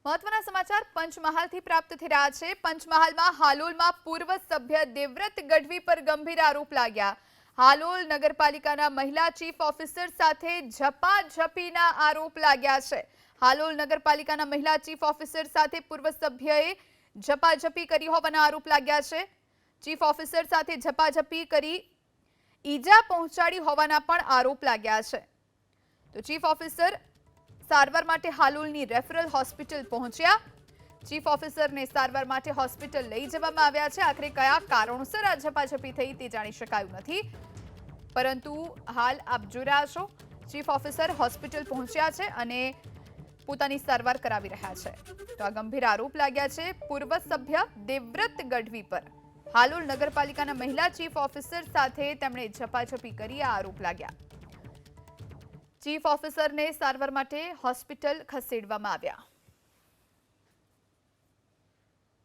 મહત્વના સમાચાર પંચમહાલથી પ્રાપ્ત થઈ રહ્યા છે। પંચમહાલમાં હાલોલમાં પૂર્વ સભ્ય દેવવ્રત ગઢવી પર ગંભીર આરોપ લાગ્યા। હાલોલ નગરપાલિકાના મહિલા ચીફ ઓફિસર સાથે ઝપાઝપીના આરોપ લાગ્યા છે। હાલોલ નગરપાલિકાના મહિલા ચીફ ઓફિસર સાથે પૂર્વ સભ્યએ ઝપાઝપી કરી હોવાના આરોપ લાગ્યા છે। ચીફ ઓફિસર સાથે ઝપાઝપી કરી ઈજા પહોંચાડી હોવાના પણ આરોપ લાગ્યા છે। તો ચીફ ઓફિસર સારવાર માટે હાલોલની રેફરલ હોસ્પિટલ પહોંચ્યા। ચીફ ઓફિસરને સારવાર માટે હોસ્પિટલ લઈ જવામાં આવ્યા છે। આખરે કયા કારણોસર આ ઝપાઝપી થઈ તે જાણી શકાયું નથી, પરંતુ હાલ આપ જોઈ રહ્યા છો ચીફ ઓફિસર હોસ્પિટલ પહોંચ્યા છે અને પોતાની સારવાર કરાવી રહ્યા છે। તો આ ગંભીર આરોપ લાગ્યા છે પૂર્વ સભ્ય દેવવ્રત ગઢવી પર। હાલોલ નગરપાલિકાના મહિલા ચીફ ઓફિસર સાથે તેમણે ઝપાઝપી કરી આ આરોપ લાગ્યા। ચીફ ઓફિસરને સારવાર માટે હોસ્પિટલ ખસેડવામાં આવ્યા।